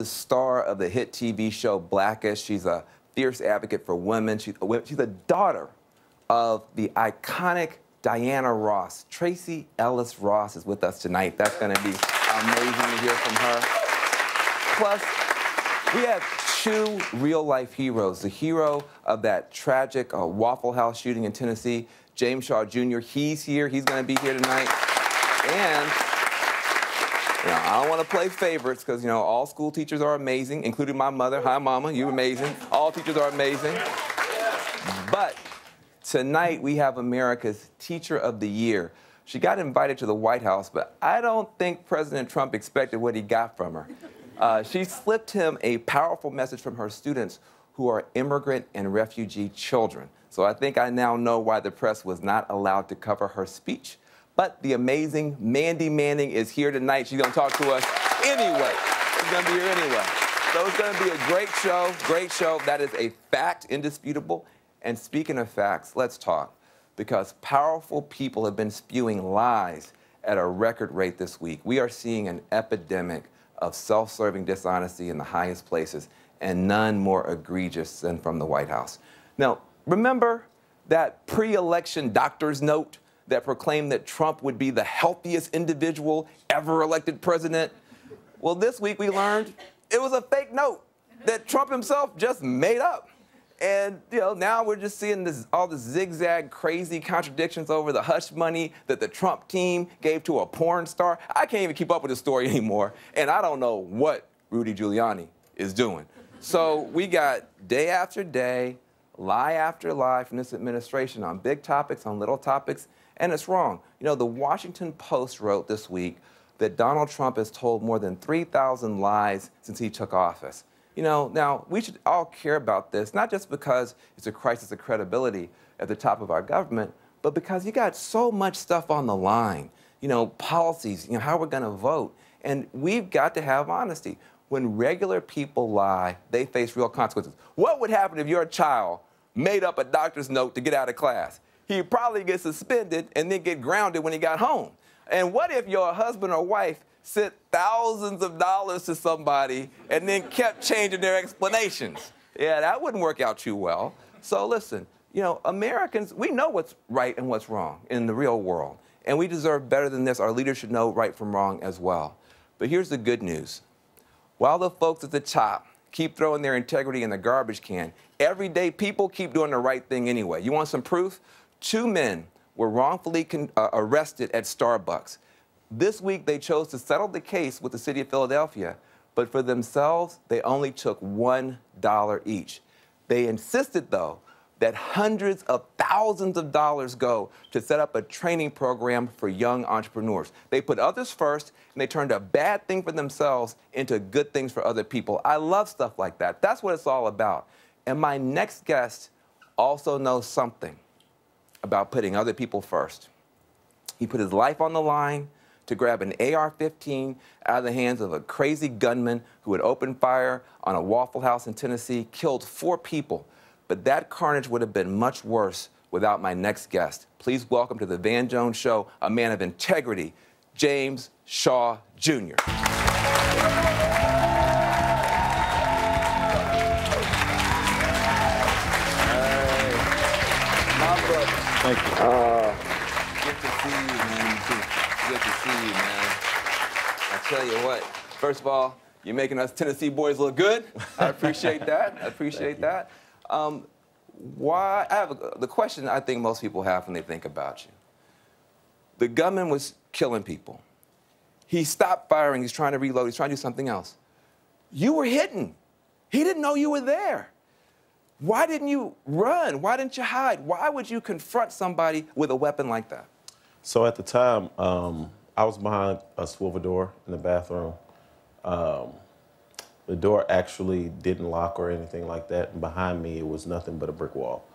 the star of the hit TV show Blackish. She's a fierce advocate for women. She's the daughter of the iconic Diana Ross. Tracee Ellis Ross is with us tonight. That's going to be amazing to hear from her. Plus, we have two real-life heroes. The hero of that tragic Waffle House shooting in Tennessee, James Shaw Jr. He's here. He's going to be here tonight. And I don't want to play favorites because, all school teachers are amazing, including my mother. Hi, Mama. You're amazing. All teachers are amazing. But tonight, we have America's Teacher of the Year. She got invited to the White House, but I don't think President Trump expected what he got from her. She slipped him a powerful message from her students who are immigrant and refugee children. So I think I now know why the press was not allowed to cover her speech. But the amazing Mandy Manning is here tonight. She's going to talk to us anyway. She's going to be here anyway. So it's going to be a great show, great show. That is a fact, indisputable. And speaking of facts, let's talk. Because powerful people have been spewing lies at a record rate this week. We are seeing an epidemic of self-serving dishonesty in the highest places, and none more egregious than from the White House. Now, remember that pre-election doctor's note that proclaimed that Trump would be the healthiest individual ever elected president? Well, this week we learned it was a fake note that Trump himself just made up. And, now we're just seeing all this zigzag, crazy contradictions over the hush money that the Trump team gave to a porn star. I can't even keep up with the story anymore. And I don't know what Rudy Giuliani is doing. So we got day after day, lie after lie from this administration on big topics, on little topics, and it's wrong. The Washington Post wrote this week that Donald Trump has told more than 3,000 lies since he took office. Now, we should all care about this, not just because it's a crisis of credibility at the top of our government, but because you got so much stuff on the line. Policies, how we're going to vote. And we've got to have honesty. When regular people lie, they face real consequences. What would happen if your child made up a doctor's note to get out of class? He'd probably get suspended and then get grounded when he got home. And what if your husband or wife sent thousands of dollars to somebody and then kept changing their explanations? Yeah, that wouldn't work out too well. So listen, Americans, we know what's right and what's wrong in the real world. And we deserve better than this. Our leaders should know right from wrong as well. But here's the good news. While the folks at the top keep throwing their integrity in the garbage can, everyday people keep doing the right thing anyway. You want some proof? 2 men were wrongfully arrested at Starbucks. This week, they chose to settle the case with the city of Philadelphia, but for themselves, they only took $1 each. They insisted, though, that hundreds of thousands of dollars go to set up a training program for young entrepreneurs. They put others first, and they turned a bad thing for themselves into good things for other people. I love stuff like that. That's what it's all about. And my next guest also knows something about putting other people first. He put his life on the line to grab an AR-15 out of the hands of a crazy gunman who had opened fire on a Waffle House in Tennessee, killed 4 people. But that carnage would have been much worse without my next guest. Please welcome to the Van Jones Show, a man of integrity, James Shaw Jr. Thank you. Good to see you, man. Good to see you, man. I tell you what, first of all, you're making us Tennessee boys look good. I appreciate that. I appreciate that. The question I think most people have when they think about you. The gunman was killing people. He stopped firing. He's trying to reload. He's trying to do something else. You were hidden. He didn't know you were there. Why didn't you run? Why didn't you hide? Why would you confront somebody with a weapon like that? So at the time, I was behind a swivel door in the bathroom. The door actually didn't lock or anything like that. And behind me, it was nothing but a brick wall.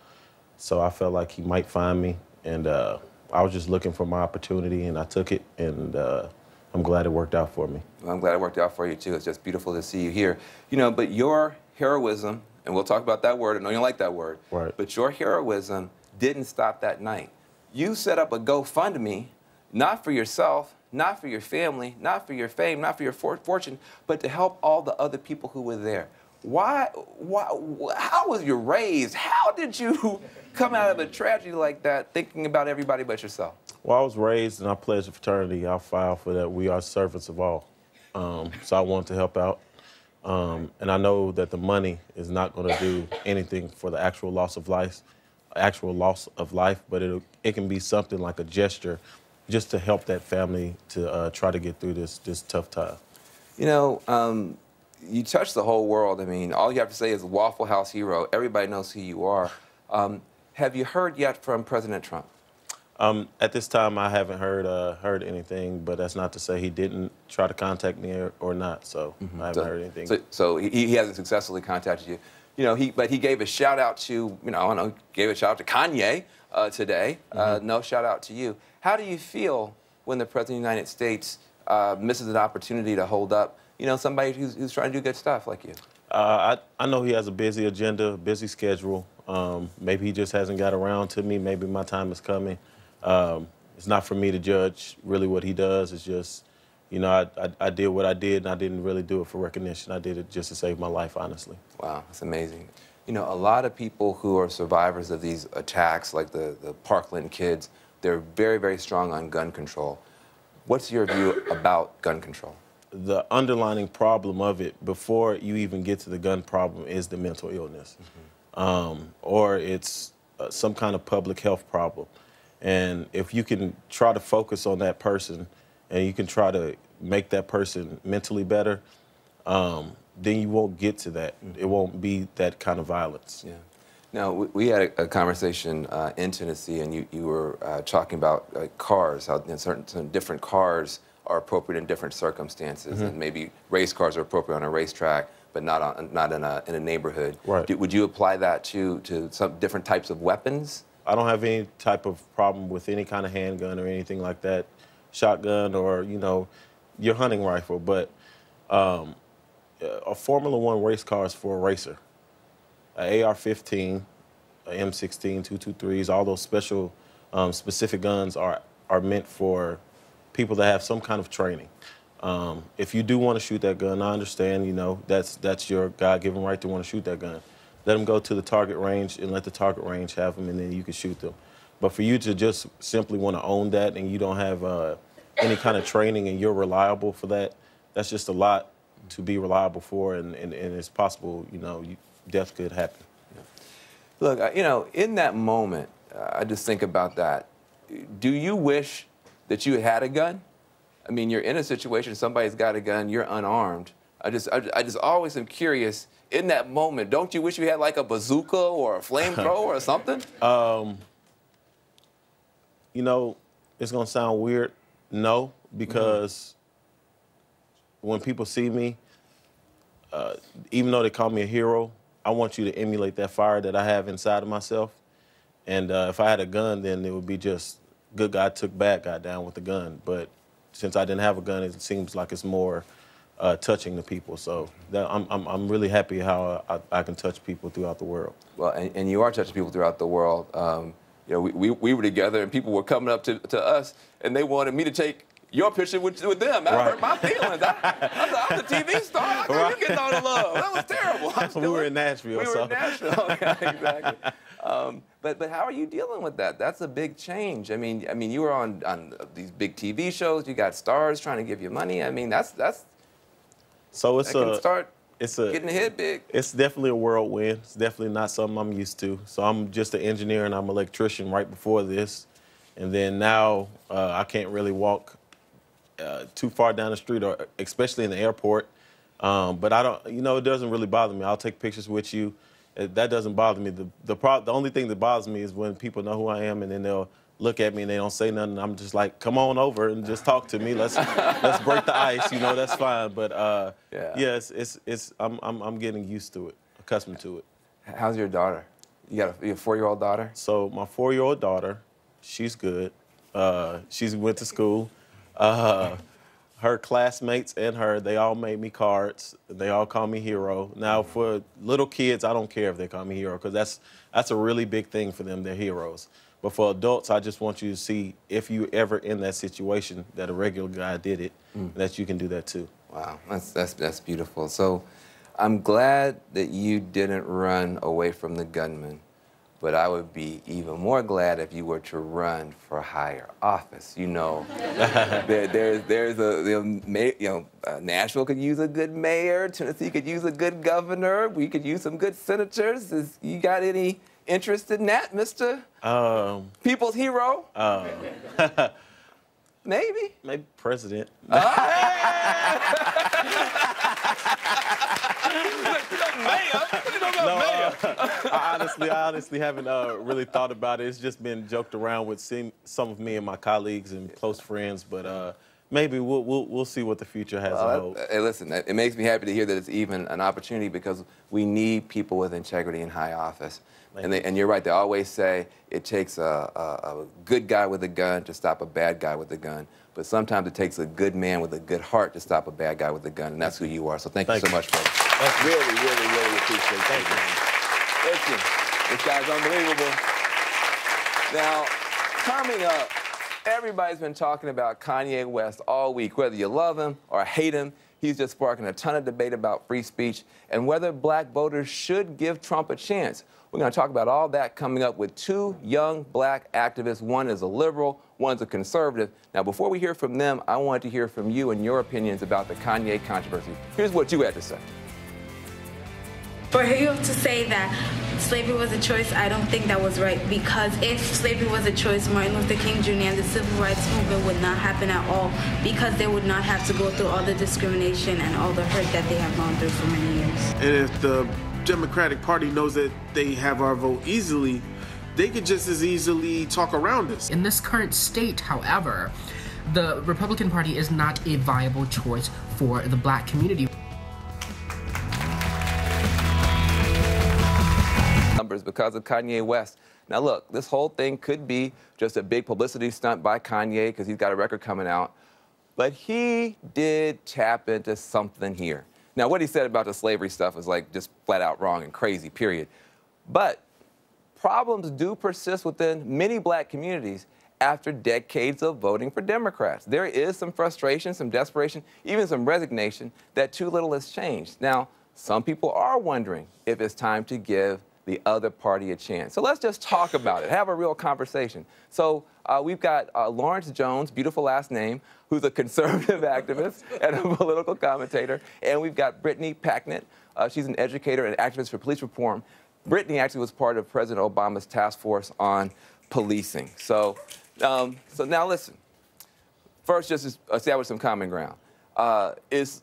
So I felt like he might find me. And I was just looking for my opportunity, and I took it. And I'm glad it worked out for me. Well, I'm glad it worked out for you, too. It's just beautiful to see you here. But your heroism, and we'll talk about that word. I know you don't like that word. Right. But your heroism didn't stop that night. You set up a GoFundMe, not for yourself, not for your family, not for your fame, not for your fortune, but to help all the other people who were there. Why, how was you raised? How did you come out of a tragedy like that thinking about everybody but yourself? Well, I was raised and I pledged to fraternity. I filed for that. We are servants of all. So I wanted to help out. And I know that the money is not going to do anything for the actual loss of life, but it can be something like a gesture just to help that family to try to get through this tough time. You know, you touch the whole world. I mean, all you have to say is Waffle House hero. Everybody knows who you are. Have you heard yet from President Trump? At this time, I haven't heard anything, but that's not to say he didn't try to contact me or not. So I haven't heard anything. So he hasn't successfully contacted you. You know, but he gave a shout out to, you know, I don't know, gave a shout out to Kanye today. No shout out to you. How do you feel when the President of the United States misses an opportunity to hold up, you know, somebody who's trying to do good stuff like you? I know he has a busy agenda, busy schedule. Maybe he just hasn't got around to me. Maybe my time is coming. It's not for me to judge really what he does. It's just, you know, I did what I did, and I didn't really do it for recognition. I did it just to save my life, honestly. Wow, that's amazing. You know, a lot of people who are survivors of these attacks, like the Parkland kids, they're very, very strong on gun control. What's your view about gun control? The underlying problem of it, before you even get to the gun problem, is the mental illness. Or it's some kind of public health problem. And if you can try to focus on that person and you can try to make that person mentally better, then you won't get to that. It won't be that kind of violence. Yeah. Now, we had a conversation in Tennessee, and you were talking about cars, how certain different cars are appropriate in different circumstances, and maybe race cars are appropriate on a racetrack, but not in a neighborhood. Right. Would you apply that to some different types of weapons? I don't have any type of problem with any kind of handgun or anything like that, shotgun or, you know, your hunting rifle. But a Formula One race car is for a racer. An AR-15, an M16, 223s, all those special, specific guns are meant for people that have some kind of training. If you do want to shoot that gun, I understand, you know, that's your God-given right to want to shoot that gun. Let them go to the target range and let the target range have them, and then you can shoot them. But for you to just simply want to own that and you don't have any kind of training and you're reliable for that, that's just a lot to be reliable for, and it's possible, you know, death could happen. Look, you know, in that moment, I just think about that. Do you wish that you had a gun? I mean, you're in a situation, somebody's got a gun, you're unarmed. I just always am curious, in that moment, don't you wish you had like a bazooka or a flamethrower or something? You know, it's gonna sound weird, no, because when people see me, even though they call me a hero, I want you to emulate that fire that I have inside of myself. And if I had a gun, then it would be just good guy took bad guy down with the gun. But since I didn't have a gun, it seems like it's more touching to people. So I'm really happy how I can touch people throughout the world. Well, and you are touching people throughout the world. You know, we were together, and people were coming up to us, and they wanted me to take your picture with them. That hurt my feelings. I'm a TV star. How come you getting all the love? That was terrible. We were in Nashville. We were in Nashville. Okay, exactly. But how are you dealing with that? That's a big change. I mean, you were on these big TV shows. You got stars trying to give you money. I mean, that's so it's getting hit big. It's definitely a whirlwind. It's definitely not something I'm used to. So I'm just an engineer and I'm an electrician right before this, and then now I can't really walk too far down the street, or especially in the airport. But I don't, you know, it doesn't really bother me. I'll take pictures with you. That doesn't bother me. The only thing that bothers me is when people know who I am and then they'll look at me and they don't say nothing. I'm just like, come on over and just talk to me. Let's break the ice. You know, that's fine. But yeah, I'm getting used to it, accustomed to it. How's your daughter? You got a 4-year-old daughter? So my 4-year-old daughter, she's good. She's went to school. Her classmates and they all made me cards. They all call me hero. Now, for little kids, I don't care if they call me hero, because that's a really big thing for them. They're heroes. But for adults, I just want you to see if you ever in that situation that a regular guy did it, that you can do that too. Wow, that's beautiful. So I'm glad that you didn't run away from the gunman, but I would be even more glad if you were to run for higher office. You know, Nashville could use a good mayor, Tennessee could use a good governor, we could use some good senators. You got any interest in that, Mr. People's hero? Maybe president. I honestly haven't really thought about it. It's just been joked around with some of me and my colleagues and close friends, but maybe we'll see what the future has to hold. Hey, listen, it makes me happy to hear that it's even an opportunity because we need people with integrity in high office. And you're right, they always say it takes a good guy with a gun to stop a bad guy with a gun. But sometimes it takes a good man with a good heart to stop a bad guy with a gun, and that's who you are. So thank you so much, brother. Really, really, really appreciate it. Listen, this guy's unbelievable. Now, coming up, everybody's been talking about Kanye West all week. Whether you love him or hate him, he's just sparking a ton of debate about free speech and whether black voters should give Trump a chance. We're going to talk about all that coming up with two young black activists. One is a liberal, one's a conservative. Now, before we hear from them, I wanted to hear from you and your opinions about the Kanye controversy. Here's what you had to say. For you to say that slavery was a choice, I don't think that was right, because if slavery was a choice, Martin Luther King Jr. and the Civil Rights Movement would not happen at all, because they would not have to go through all the discrimination and all the hurt that they have gone through for many years. And if the Democratic Party knows that they have our vote easily, they could just as easily talk around us. In this current state, however, the Republican Party is not a viable choice for the black community. Numbers because of Kanye West. Now look, this whole thing could be just a big publicity stunt by Kanye because he's got a record coming out, but he did tap into something here. Now, what he said about the slavery stuff was like just flat out wrong and crazy, period. But problems do persist within many black communities after decades of voting for Democrats. There is some frustration, some desperation, even some resignation that too little has changed. Now, some people are wondering if it's time to give the other party a chance. So let's just talk about it, have a real conversation. So we've got Lawrence Jones, beautiful last name, who's a conservative activist and a political commentator. And we've got Brittany Packnett. She's an educator and activist for police reform. Brittany actually was part of President Obama's task force on policing. So now listen. First, just establish some common ground. Was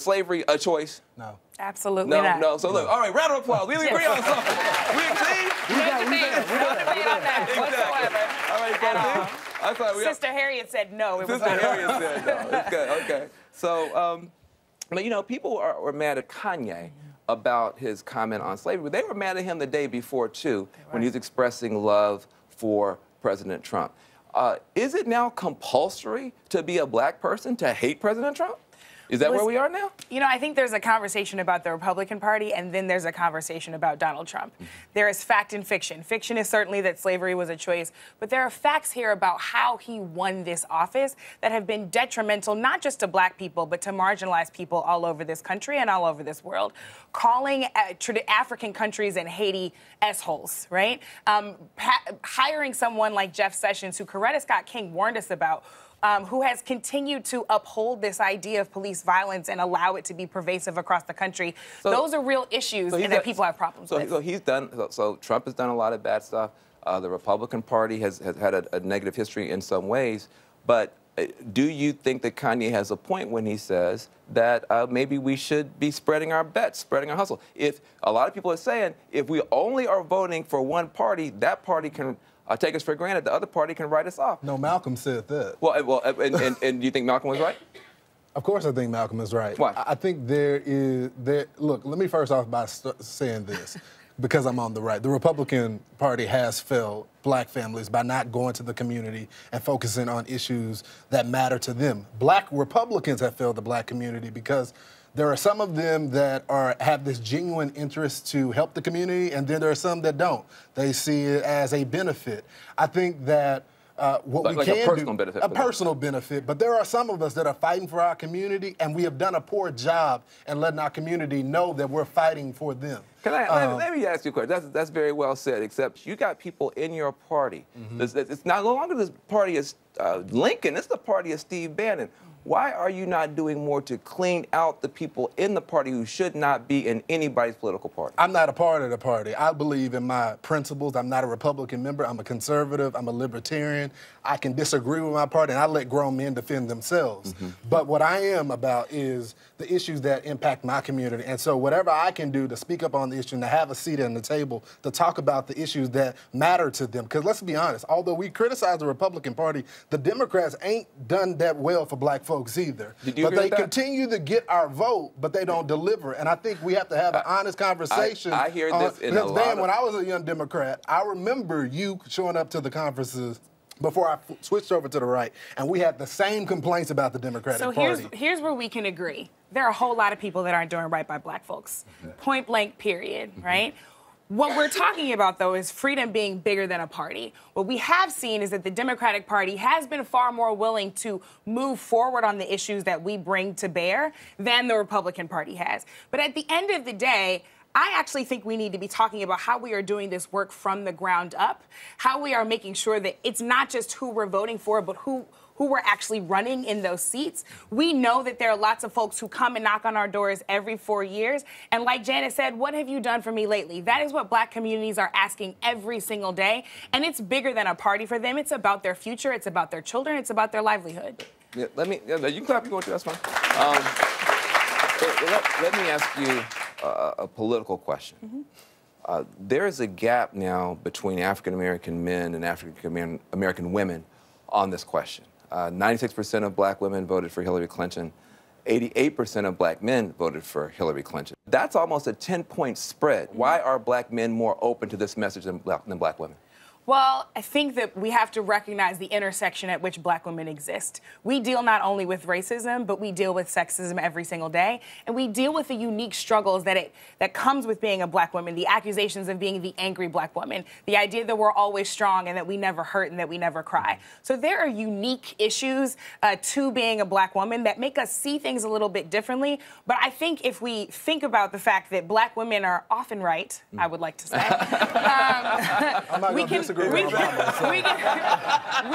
slavery a choice? No. Absolutely not. No. So look, all right, round of applause. We agree on something. We agree? No debate on that whatsoever. All right, I thought Sister Harriet said no. Sister Harriet said no. It's good. Okay. So, but you know, people were mad at Kanye about his comment on slavery. They were mad at him the day before too, when he was expressing love for President Trump. Is it now compulsory to be a black person to hate President Trump? Is that where we are now? You know, I think there's a conversation about the Republican Party, and then there's a conversation about Donald Trump. There is fact and fiction. Fiction is certainly that slavery was a choice, but there are facts here about how he won this office that have been detrimental, not just to black people, but to marginalized people all over this country and all over this world. Calling African countries and Haiti S-holes, right? Hiring someone like Jeff Sessions, who Coretta Scott King warned us about, who has continued to uphold this idea of police violence and allow it to be pervasive across the country. Those are real issues that people have problems with. So Trump has done a lot of bad stuff. The Republican Party has had a negative history in some ways. But do you think that Kanye has a point when he says that maybe we should be spreading our bets, spreading our hustle? If a lot of people are saying if we only are voting for one party, that party can take us for granted. The other party can write us off. No, Malcolm said that. And do you think Malcolm was right? Of course I think Malcolm is right. Why? I think look, let me first off by saying this, because I'm on the right. The Republican Party has failed black families by not going to the community and focusing on issues that matter to them. Black Republicans have failed the black community because There are some of them that have this genuine interest to help the community, and then there are some that don't. They see it as a benefit. I think that what we can a personal do, benefit. A personal benefit. But there are some of us that are fighting for our community, and we have done a poor job in letting our community know that we're fighting for them. Let me ask you a question. That's very well said, except you got people in your party. It's no longer this party is Lincoln, it's the party of Steve Bannon. Why are you not doing more to clean out the people in the party who should not be in anybody's political party? I'm not a part of the party. I believe in my principles. I'm not a Republican member. I'm a conservative. I'm a libertarian. I can disagree with my party, and I let grown men defend themselves. But what I am about is the issues that impact my community. And so whatever I can do to speak up on the issue and to have a seat at the table to talk about the issues that matter to them. Because let's be honest, although we criticize the Republican Party, the Democrats ain't done that well for black folks either. But they continue to get our vote, but they don't deliver. And I think we have to have an honest conversation. I hear this in a lot Dan, when I was a young Democrat, I remember you showing up to the conferences before I switched over to the right, and we had the same complaints about the Democratic Party. So here's where we can agree. There are a whole lot of people that aren't doing right by black folks. Point blank, period, right? What we're talking about, though, is freedom being bigger than a party. What we have seen is that the Democratic Party has been far more willing to move forward on the issues that we bring to bear than the Republican Party has. But at the end of the day, I actually think we need to be talking about how we are doing this work from the ground up, how we are making sure that it's not just who we're voting for, but who we're actually running in those seats. We know that there are lots of folks who come and knock on our doors every 4 years. And like Janet said, what have you done for me lately? That is what black communities are asking every single day. And it's bigger than a party for them. It's about their future. It's about their children. It's about their livelihood. Yeah, you can clap if you want to, that's fine. Let me ask you a political question. There is a gap now between African-American men and African-American women on this question. 96% of black women voted for Hillary Clinton. 88% of black men voted for Hillary Clinton. That's almost a 10-point spread. Why are black men more open to this message than black women? Well, I think that we have to recognize the intersection at which black women exist. We deal not only with racism, but we deal with sexism every single day. And we deal with the unique struggles that comes with being a black woman, the accusations of being the angry black woman, the idea that we're always strong and that we never hurt and that we never cry. So there are unique issues to being a black woman that make us see things a little bit differently. But I think if we think about the fact that black women are often right, I would like to say, I'm not going to disagree. we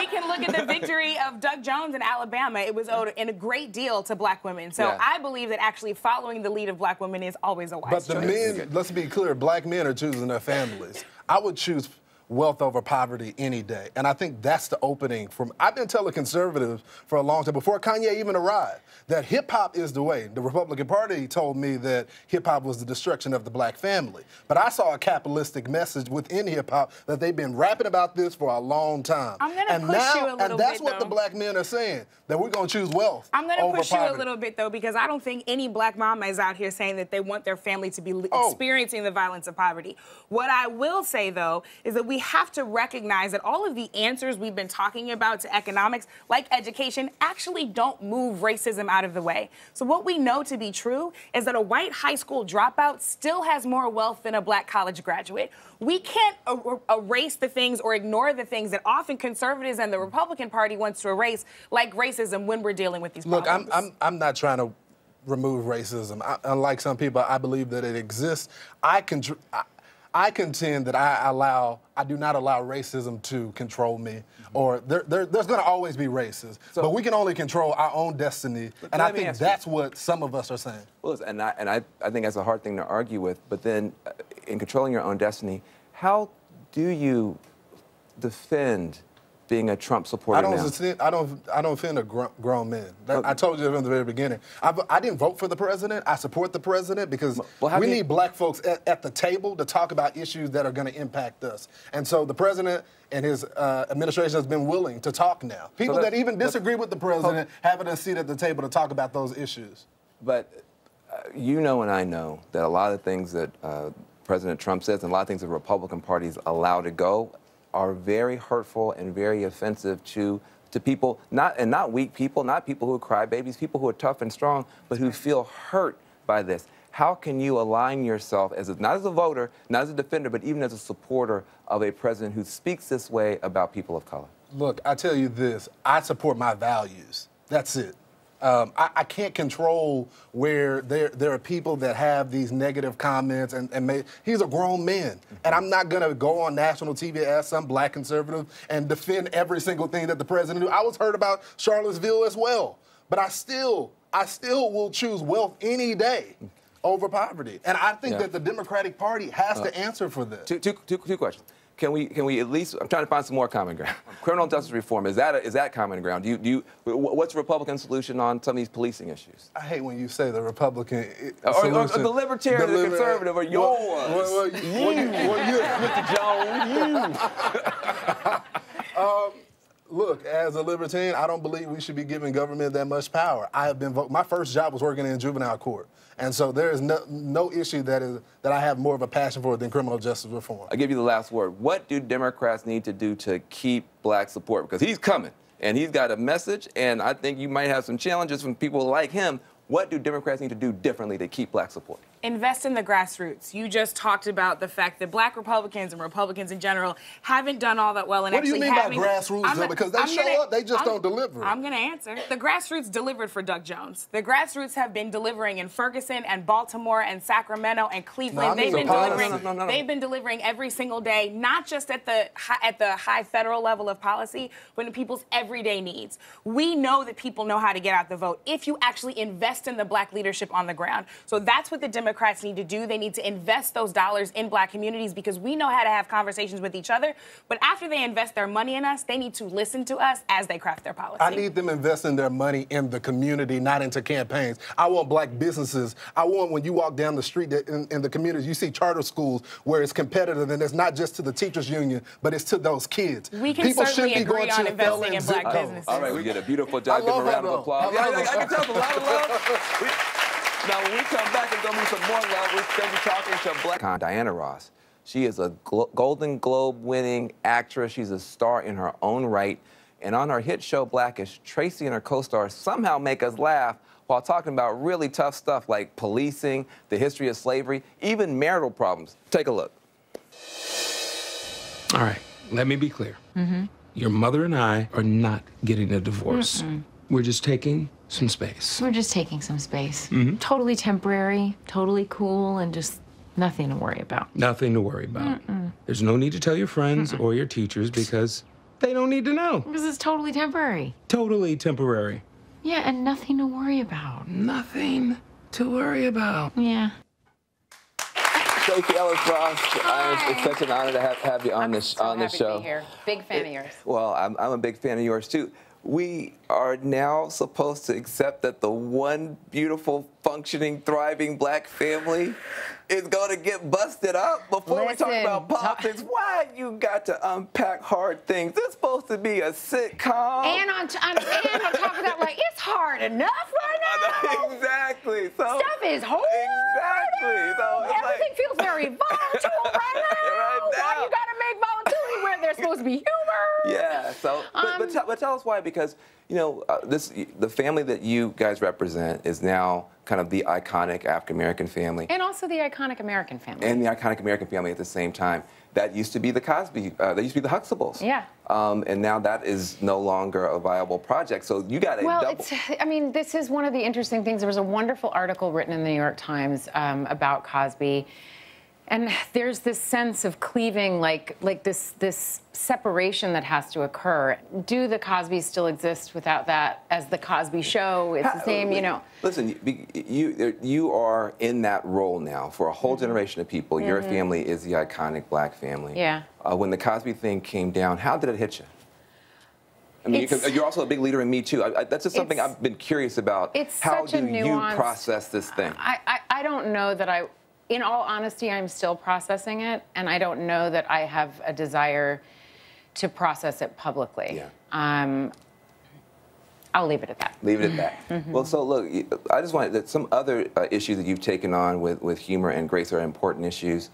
can look at the victory of Doug Jones in Alabama. It was owed in a great deal to black women. So Yeah. I believe that actually following the lead of black women is always a wise choice. But the men, let's be clear, black men are choosing their families. I would choose wealth over poverty any day. And I think that's the opening. I've been telling conservatives for a long time, before Kanye even arrived, that hip-hop is the way. The Republican Party told me that hip-hop was the destruction of the black family. But I saw a capitalistic message within hip-hop that they've been rapping about this for a long time. I'm going to push you a little bit, and that's what the black men are saying, that we're going to choose wealth I'm going to push you poverty. a little bit, though, because I don't think any black mama is out here saying that they want their family to be experiencing the violence of poverty. What I will say, though, is that we have to recognize that all of the answers we've been talking about to economics, like education, actually don't move racism out of the way. So what we know to be true is that a white high school dropout still has more wealth than a black college graduate. We can't erase the things or ignore the things that often conservatives and the Republican Party wants to erase, like racism, when we're dealing with these problems. Look, I'm not trying to remove racism. Unlike some people, I believe that it exists. I contend that I do not allow racism to control me, or there's going to always be racism. But we can only control our own destiny, and I think that's what some of us are saying. Well, and I think that's a hard thing to argue with. But then, in controlling your own destiny, how do you defend being a Trump supporter now? I don't offend a grown man. I told you from the very beginning. I didn't vote for the president. I support the president because we need black folks at the table to talk about issues that are going to impact us. And so the president and his administration has been willing to talk now. People that even disagree with the president having a seat at the table to talk about those issues. But you know and I know that a lot of things that President Trump says and a lot of things the Republican Party's allowed to go are very hurtful and very offensive to people, not weak people, not people who are crybabies, people who are tough and strong, but who feel hurt by this. How can you align yourself not as a voter, not as a defender, but even as a supporter of a president who speaks this way about people of color? Look, I tell you this, I support my values. That's it. I can't control where there are people that have these negative comments, and he's a grown man. And I'm not going to go on national TV as some black conservative and defend every single thing that the president do. I was heard about Charlottesville as well. But I still will choose wealth any day over poverty. And I think that the Democratic Party has to answer for this. Two questions. Can we at least? I'm trying to find some more common ground. Criminal justice reform, is that common ground? What's the Republican solution on some of these policing issues? I hate when you say the Republican solution. Or the libertarian, the conservative, or yours. Mr. Jones, Look, as a libertarian, I don't believe we should be giving government that much power. My first job was working in juvenile court. And so there is no issue that I have more of a passion for than criminal justice reform. I'll give you the last word. What do Democrats need to do to keep black support? Because he's coming, and he's got a message, and I think you might have some challenges from people like him. What do Democrats need to do differently to keep black support? Invest in the grassroots. You just talked about the fact that black Republicans and Republicans in general haven't done all that well in actually having... What do you mean by grassroots, though? Because they show up, they just don't deliver. I'm going to answer. The grassroots delivered for Doug Jones. The grassroots have been delivering in Ferguson and Baltimore and Sacramento and Cleveland. They've been delivering every single day, not just at the high federal level of policy, but in people's everyday needs. We know that people know how to get out the vote if you actually invest in the black leadership on the ground. So that's what the Democrats need to do. They need to invest those dollars in black communities because we know how to have conversations with each other. But after they invest their money in us, they need to listen to us as they craft their policy. I need them investing their money in the community, not into campaigns. I want black businesses. I want when you walk down the street in the communities, you see charter schools where it's competitive and it's not just to the teachers union, but it's to those kids. We can certainly agree on investing in black businesses. All right, we did a beautiful job. Give a round of applause. I can tell a lot of love. Now, when we come back, there's going to be some more love. We're going to be talking to Black Diana Ross. She is a Golden Globe winning actress. She's a star in her own right. And on her hit show, Blackish, Tracy and her co-stars somehow make us laugh while talking about really tough stuff like policing, the history of slavery, even marital problems. Take a look. All right, let me be clear. Your mother and I are not getting a divorce. We're just taking some space. We're just taking some space. Totally temporary, totally cool, and just nothing to worry about. Nothing to worry about. There's no need to tell your friends or your teachers because they don't need to know. Because it's totally temporary. Totally temporary. Yeah, and nothing to worry about. Nothing to worry about. Yeah. Tracee Ellis Ross, it's such an honor to have you on this show. I'm so happy to be here. Big fan of yours. Well, I'm a big fan of yours, too. We are now supposed to accept that the one beautiful, functioning, thriving black family is going to get busted up before we talk about politics. Why you got to unpack hard things? This is supposed to be a sitcom. And on top of that, like, it's hard enough right now. Exactly. So stuff is hard. Exactly. So everything feels very volatile right now. Why you got to make volatility where there's supposed to be humor? Yeah. So, but tell us why, because you know the family that you guys represent is now kind of the iconic African American family, and also the iconic American family, and the iconic American family at the same time. That used to be the Cosby. That used to be the Huxtables. Yeah. And now that is no longer a viable project. So you got to double. I mean, this is one of the interesting things. There was a wonderful article written in the New York Times about Cosby. And there's this sense of cleaving, like this separation that has to occur. Do the Cosbys still exist without that? As the Cosby Show, it's the same, you know. Listen, you are in that role now for a whole generation of people. Your family is the iconic black family. Yeah. When the Cosby thing came down, how did it hit you? I mean, you're also a big leader in Me Too. That's just something I've been curious about. How do you process this thing? I don't know that in all honesty, I'm still processing it, and I don't know that I have a desire to process it publicly. Yeah. I'll leave it at that. Leave it at that. Well, so look, I just wanted some other issues that you've taken on with humor and grace are important issues.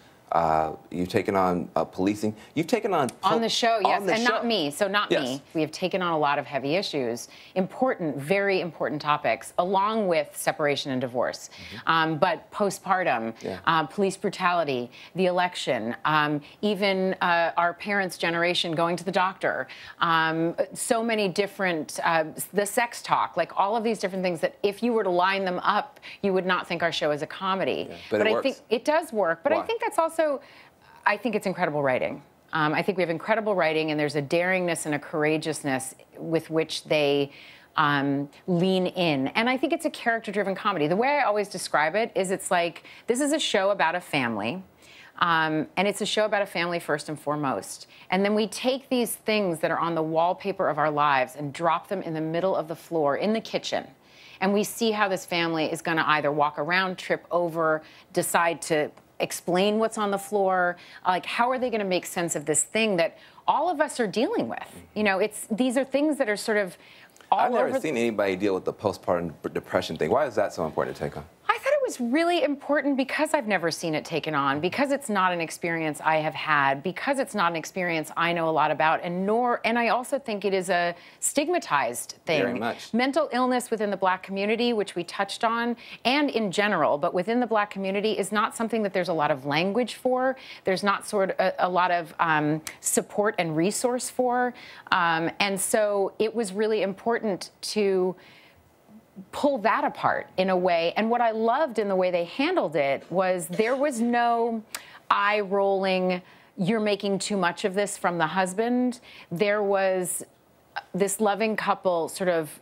You've taken on policing. You've taken on the show, yes, and show. not me. So not Yes. me. We have taken on a lot of heavy issues, important, very important topics, along with separation and divorce. But postpartum, police brutality, the election, even our parents' generation going to the doctor. So many different, the sex talk, like all of these different things that if you were to line them up, you would not think our show is a comedy. Yeah. But it I works. think it does work. But Why? I think that's also, I think it's incredible writing. I think we have incredible writing, and there's a daringness and a courageousness with which they lean in. And I think it's a character-driven comedy. The way I always describe it is it's like, this is a show about a family. And it's a show about a family first and foremost. And then we take these things that are on the wallpaper of our lives and drop them in the middle of the floor in the kitchen. And we see how this family is going to either walk around, trip over, decide to explain what's on the floor. Like, how are they going to make sense of this thing that all of us are dealing with? You know, these are things that are sort of all I've over. never seen anybody deal with the postpartum depression thing. Why is that so important to take on? I thought it was really important because I've never seen it taken on, because it's not an experience I have had, because it's not an experience I know a lot about, and I also think it is a stigmatized thing. Very much. Mental illness within the Black community, which we touched on, and in general, but within the Black community, is not something that there's a lot of language for. There's not a lot of support and resource for, and so it was really important to pull that apart in a way. And what I loved in the way they handled it was there was no eye-rolling, you're making too much of this from the husband. There was this loving couple sort of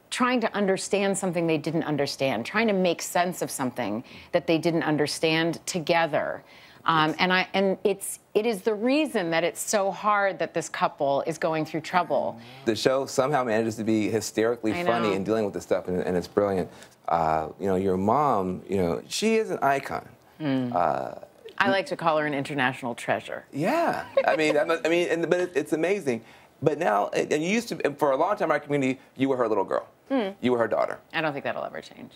trying to understand something they didn't understand, trying to make sense of something that they didn't understand together. And it is the reason that it's so hard that this couple is going through trouble. The show somehow manages to be hysterically funny in dealing with this stuff, and it's brilliant. You know, your mom, you know, she is an icon. I like to call her an international treasure. Yeah, but it's amazing. But now, and you used to, and for a long time in our community, you were her little girl. You were her daughter. I don't think that'll ever change.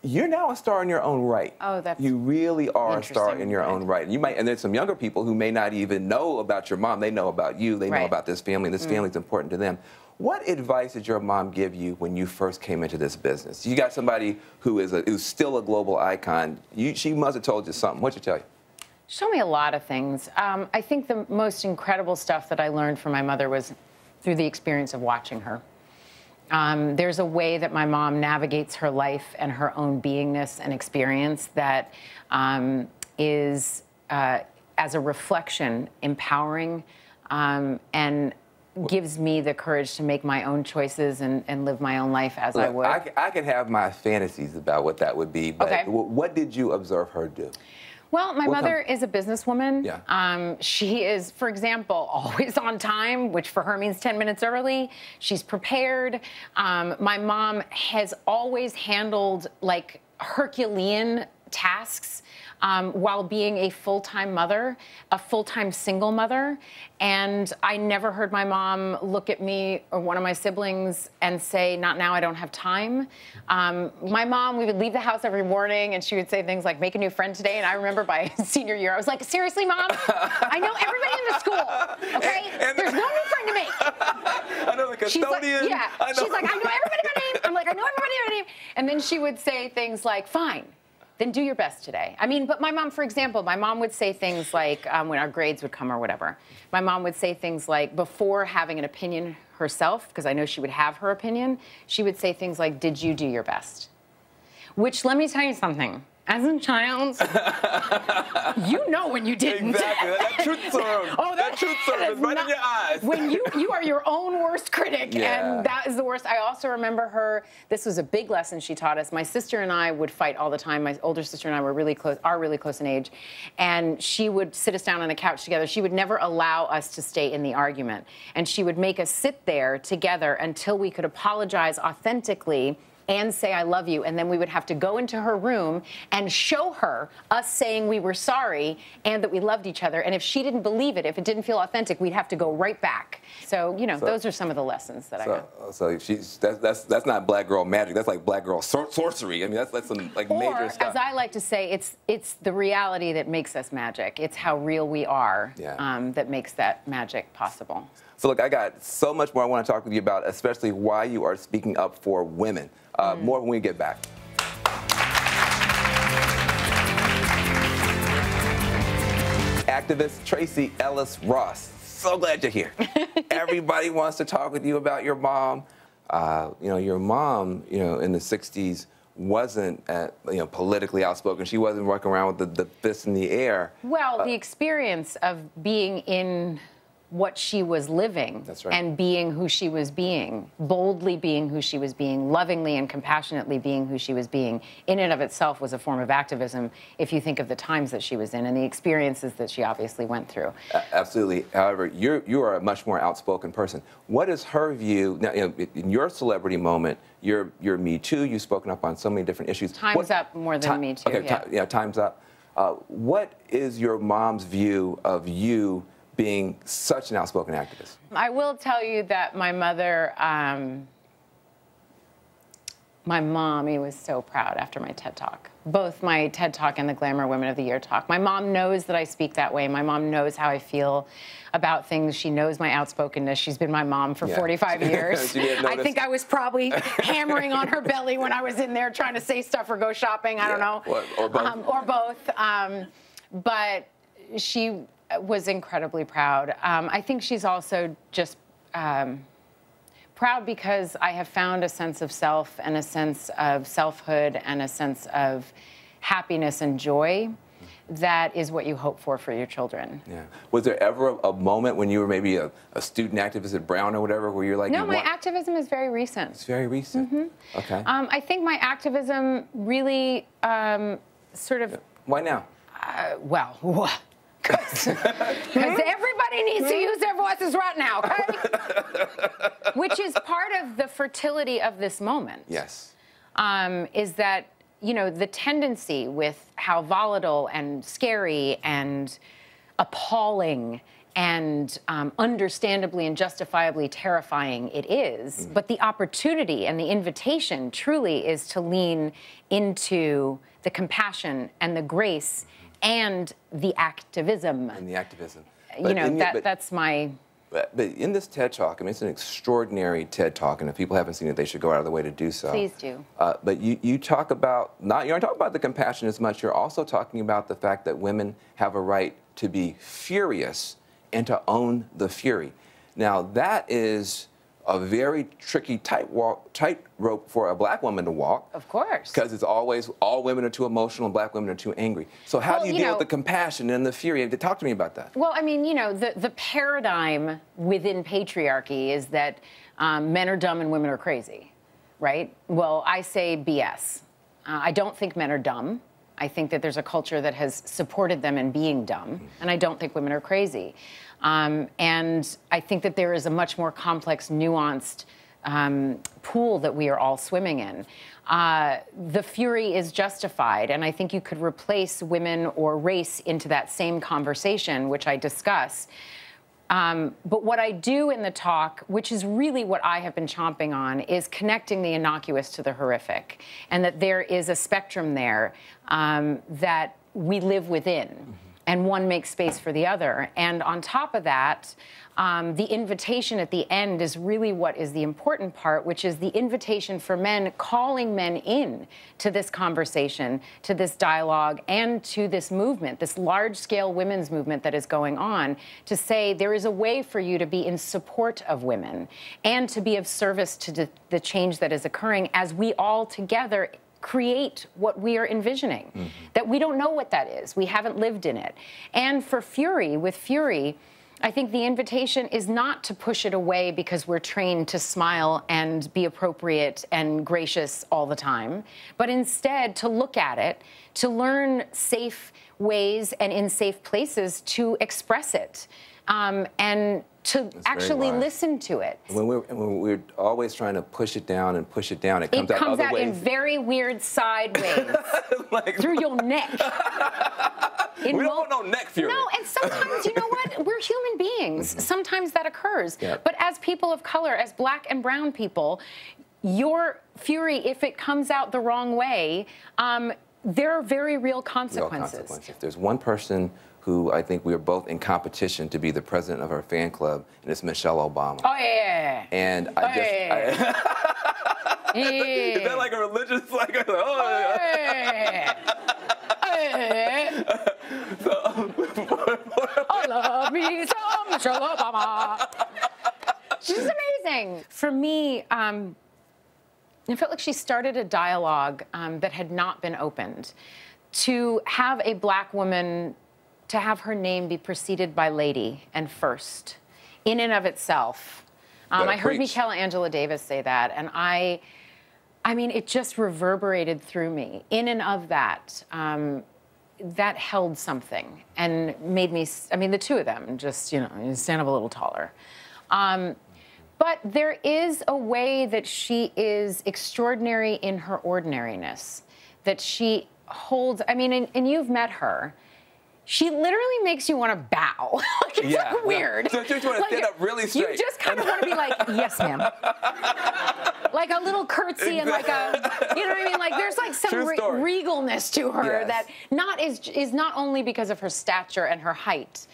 You're now a star in your own right. Oh, that's You really are a star interesting, in your right. own right. You might, and there's some younger people who may not even know about your mom. They know about you. They know Right. about this family. This family's important to them. What advice did your mom give you when you first came into this business? You got somebody who's still a global icon. She must have told you something. What'd she tell you? She told me a lot of things. I think the most incredible stuff that I learned from my mother was through the experience of watching her. There's a way that my mom navigates her life and her own beingness and experience that is, as a reflection, empowering and gives me the courage to make my own choices and live my own life as I would. I can have my fantasies about what that would be, but Okay. what did you observe her do? Well, my mother is a businesswoman. Yeah. She is, for example, always on time, which for her means 10 minutes early. She's prepared. My mom has always handled like Herculean tasks while being a full-time mother, a full-time single mother. And I never heard my mom look at me or one of my siblings and say, not now, I don't have time. My mom, we would leave the house every morning and she would say things like, make a new friend today. And I remember by senior year, I was like, seriously, Mom? I know everybody in the school, okay? There's no new friend to make. I know the custodian. She's like, she's like, I know everybody by name. I'm like, I know everybody by name. And then she would say things like, fine. Then do your best today. I mean, but my mom, for example, my mom would say things like, when our grades would come or whatever, my mom would say things like, before having an opinion herself, because I know she would have her opinion, she would say things like, did you do your best? Which, let me tell you something. As a child, you know when you didn't. Exactly. That truth serum. That truth serum is right in your eyes. When you are your own worst critic, and that is the worst. I also remember her, this was a big lesson she taught us. My sister and I would fight all the time. My older sister and I were really close in age. And she would sit us down on a couch together. She would never allow us to stay in the argument. And she would make us sit there together until we could apologize authentically and say I love you, and then we would have to go into her room and show her us saying we were sorry and that we loved each other. And if she didn't believe it, if it didn't feel authentic, we'd have to go right back. So, you know, those are some of the lessons that I got. So that's not black girl magic. That's like black girl sorcery. I mean, that's some like major stuff. As I like to say, it's the reality that makes us magic. It's how real we are that makes that magic possible. So look, I got so much more I want to talk with you about, especially why you are speaking up for women. More when we get back. Activist Tracee Ellis Ross. So glad you're here. Everybody wants to talk with you about your mom. You know, your mom, you know, in the 60s wasn't, politically outspoken. She wasn't walking around with the fist in the air. Well, the experience of being in what she was living and being who she was being, boldly being who she was being, lovingly and compassionately being who she was being, in and of itself was a form of activism if you think of the times that she was in and the experiences that she obviously went through. Absolutely. However, you are a much more outspoken person. What is her view, now, in your celebrity moment, you're Me Too, you've spoken up on so many different issues. Time's Up more than Me Too, Okay, Time's Up. What is your mom's view of you being such an outspoken activist? I will tell you that my mother, my mommy was so proud after my TED Talk. Both my TED Talk and the Glamour Women of the Year talk. My mom knows that I speak that way. My mom knows how I feel about things. She knows my outspokenness. She's been my mom for 45 years. I think I was probably hammering on her belly when I was in there trying to say stuff or go shopping. I don't know. Or both. Or both. But she was incredibly proud. I think she's also just proud because I have found a sense of self and a sense of selfhood and a sense of happiness and joy. That is what you hope for your children. Yeah. Was there ever a moment when you were maybe a student activist at Brown or whatever where you're like... No, my activism is very recent. It's very recent? Mm-hmm. Okay. I think my activism really sort of... Why now? Because everybody needs to use their voices right now, okay? Which is part of the fertility of this moment. Yes. Is that, you know, the tendency with how volatile and scary and appalling and understandably and justifiably terrifying it is, but the opportunity and the invitation truly is to lean into the compassion and the grace and the activism. And the activism. You know, that's my... But in this TED Talk, I mean, it's an extraordinary TED Talk, and if people haven't seen it, they should go out of the way to do so. Please do. But you talk about, you're not talking about the compassion as much, you're also talking about the fact that women have a right to be furious and to own the fury. Now, that is a very tricky tightrope for a black woman to walk. Of course. Because it's always all women are too emotional and black women are too angry. So how do you deal with the compassion and the fury? Talk to me about that. Well, I mean, you know, the paradigm within patriarchy is that men are dumb and women are crazy, right? Well, I say BS. I don't think men are dumb. I think that there's a culture that has supported them in being dumb, and I don't think women are crazy. And I think that there is a much more complex, nuanced pool that we are all swimming in. The fury is justified, and I think you could replace women or race into that same conversation, which I discuss. But what I do in the talk, which is really what I have been chomping on, is connecting the innocuous to the horrific, and that there is a spectrum there that we live within. And one makes space for the other. And on top of that, the invitation at the end is really what is the important part, which is the invitation for men, calling men in to this conversation, to this dialogue, and to this movement, this large-scale women's movement that is going on, to say there is a way for you to be in support of women and to be of service to the change that is occurring as we all together create what we are envisioning, that we don't know what that is. We haven't lived in it. And for fury, with fury, I think the invitation is not to push it away because we're trained to smile and be appropriate and gracious all the time, but instead to look at it, to learn safe ways and in safe places to express it. and to actually listen to it. When we're always trying to push it down and push it down, it comes out in very weird side ways, through your neck. We don't want no neck fury. No, and sometimes, you know what? We're human beings. Sometimes that occurs. Yep. But as people of color, as black and brown people, your fury, if it comes out the wrong way, there are very real consequences. There's one person who I think we are both in competition to be the president of our fan club, and it's Michelle Obama. Oh, yeah. And is that like a religious, I love me some Michelle Obama. She's amazing. For me, I felt like she started a dialogue that had not been opened. To have a black woman, to have her name be preceded by lady and first, in and of itself. I heard Michaela Angela Davis say that, and I mean, it just reverberated through me. In and of that, that held something and made me, I mean, the two of them just, you know, stand up a little taller. But there is a way that she is extraordinary in her ordinariness, that she holds, I mean, and you've met her. She literally makes you want to bow. Like, it's like weird. So you just want to stand up really straight. You just kind of want to be like, yes, ma'am. Like a little curtsy and like a, you know what I mean? Like there's like some regalness to her that is not only because of her stature and her height.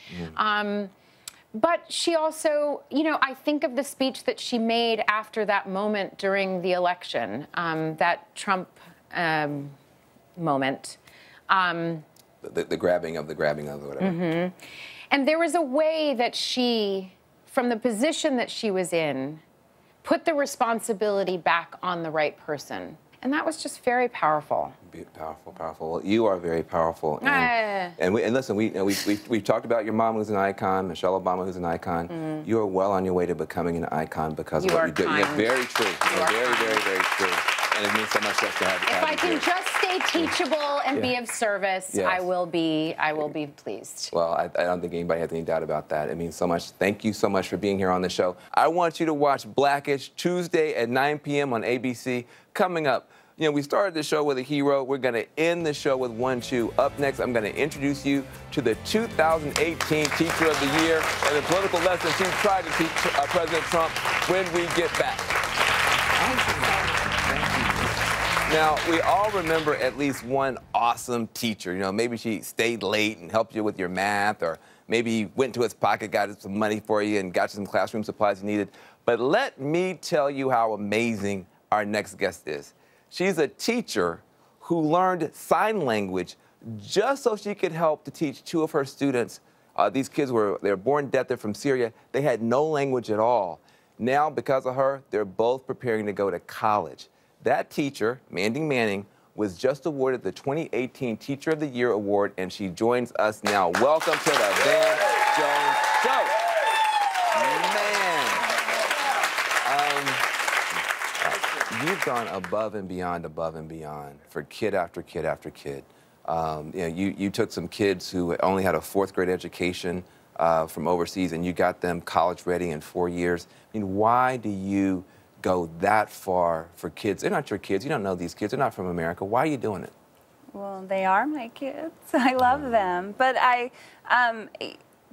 But she also, you know, I think of the speech that she made after that moment during the election, that Trump moment. The grabbing of or whatever. And there was a way that she, from the position that she was in, put the responsibility back on the right person. And that was just very powerful. Powerful. Well, you are very powerful. And listen, we've talked about your mom, who's an icon, Michelle Obama, who's an icon. You are well on your way to becoming an icon because of what you do. Yeah, very true. Very true. And it means so much just to have you. If I can just stay teachable and be of service, I will be pleased. Well, I don't think anybody has any doubt about that. It means so much. Thank you so much for being here on the show. I want you to watch Blackish Tuesday at 9 p.m. on ABC. Coming up, you know, we started the show with a hero. We're going to end the show with one chew. Up next, I'm going to introduce you to the 2018 Teacher of the Year and the political lessons he tried to teach President Trump when we get back. Now, we all remember at least one awesome teacher. You know, maybe she stayed late and helped you with your math, or maybe went to his pocket, got some money for you, and got you some classroom supplies you needed. But let me tell you how amazing our next guest is. She's a teacher who learned sign language just so she could help to teach two of her students. These kids they're born deaf, they're from Syria. They had no language at all. Now, because of her, they're both preparing to go to college. That teacher, Mandy Manning, was just awarded the 2018 Teacher of the Year Award, and she joins us now. Welcome to the Van Jones Show. Man. You've gone above and beyond for kid after kid after kid. You know, you took some kids who only had a 4th grade education from overseas, and you got them college ready in 4 years. I mean, why do you go that far for kids? They're not your kids. You don't know these kids. They're not from America. Why are you doing it? Well, they are my kids. I love them. But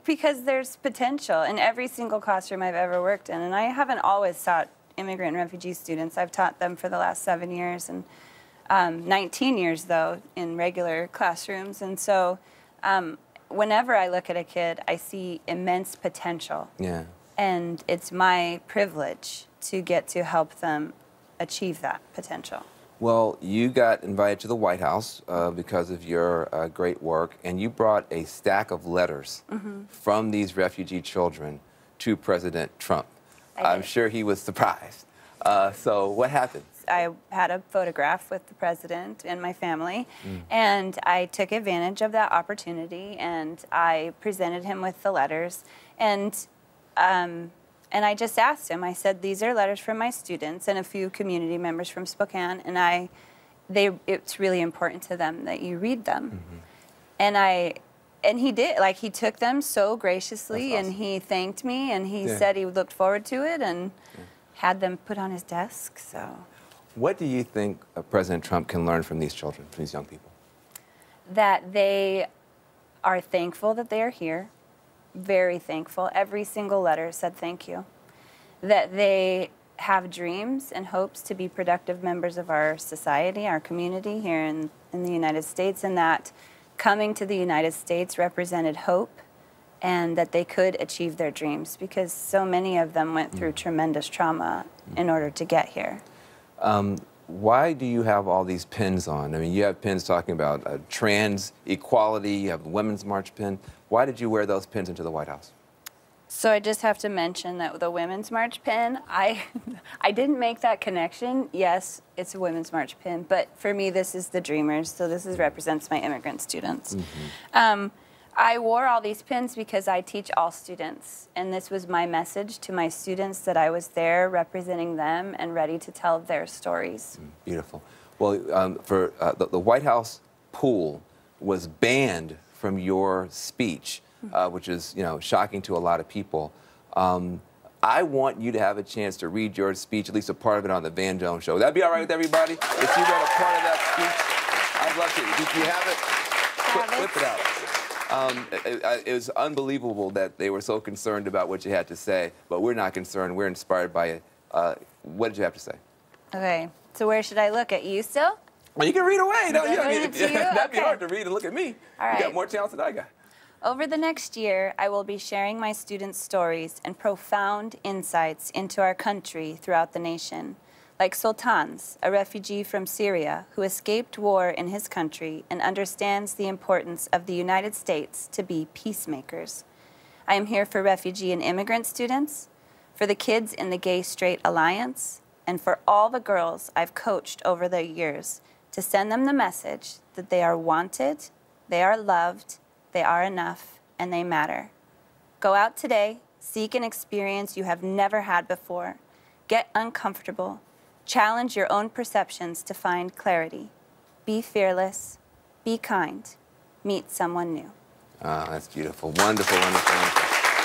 because there's potential in every single classroom I've ever worked in. And I haven't always taught immigrant and refugee students. I've taught them for the last 7 years, and 19 years, though, in regular classrooms. And so whenever I look at a kid, I see immense potential. Yeah. And it's my privilege to get to help them achieve that potential. Well, you got invited to the White House because of your great work, and you brought a stack of letters from these refugee children to President Trump. I'm sure he was surprised. So what happened? I had a photograph with the president and my family, and I took advantage of that opportunity, and I presented him with the letters, and I just asked him, I said, these are letters from my students and a few community members from Spokane, and it's really important to them that you read them. And And he did. Like, he took them so graciously, That's awesome. and he thanked me, and he Yeah. said he looked forward to it, and had them put on his desk, so. What do you think President Trump can learn from these children, from these young people? That they are thankful that they are here, very thankful. Every single letter said thank you. That they have dreams and hopes to be productive members of our society, our community here in the United States, and that coming to the United States represented hope and that they could achieve their dreams, because so many of them went through tremendous trauma in order to get here. Why do you have all these pins on? I mean, you have pins talking about trans equality, you have the Women's March pin. Why did you wear those pins into the White House? So I just have to mention that the Women's March pin, I didn't make that connection. Yes, it's a Women's March pin, but for me, this is the Dreamers, so this represents my immigrant students. I wore all these pins because I teach all students, and this was my message to my students, that I was there representing them and ready to tell their stories. Beautiful. Well, the White House pool was banned from your speech, which is, you know, shocking to a lot of people. I want you to have a chance to read your speech, at least a part of it, on the Van Jones Show. Would that be all right with everybody? If you read a part of that speech, I'd love to. Did you have it? Whip it out. It was unbelievable that they were so concerned about what you had to say, but we're not concerned. We're inspired by it. What did you have to say? Okay, so where should I look? At you still? Well, you can read away. No, That'd be hard to read and look at me. All right. You got more talent than I got. Over the next year, I will be sharing my students' stories and profound insights into our country throughout the nation. Like Sultan's, a refugee from Syria who escaped war in his country and understands the importance of the United States to be peacemakers. I am here for refugee and immigrant students, for the kids in the Gay-Straight Alliance, and for all the girls I've coached over the years to send them the message that they are wanted, they are loved, they are enough, and they matter. Go out today, seek an experience you have never had before. Get uncomfortable. Challenge your own perceptions to find clarity. Be fearless. Be kind. Meet someone new. That's beautiful. Wonderful, wonderful, wonderful.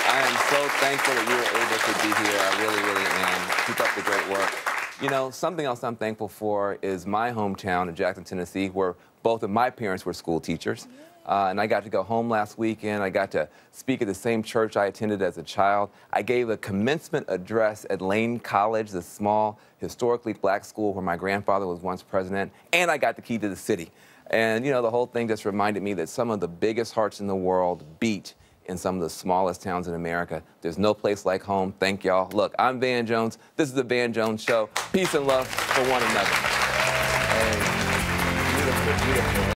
I am so thankful that you were able to be here. I really, really am. Keep up the great work. You know, something else I'm thankful for is my hometown of Jackson, Tennessee, where both of my parents were school teachers. And I got to go home last weekend. I got to speak at the same church I attended as a child. I gave a commencement address at Lane College, the small, historically black school where my grandfather was once president. And I got the key to the city. And, you know, the whole thing just reminded me that some of the biggest hearts in the world beat in some of the smallest towns in America. There's no place like home. Thank y'all. Look, I'm Van Jones. This is the Van Jones Show. Peace and love for one another. And beautiful, beautiful.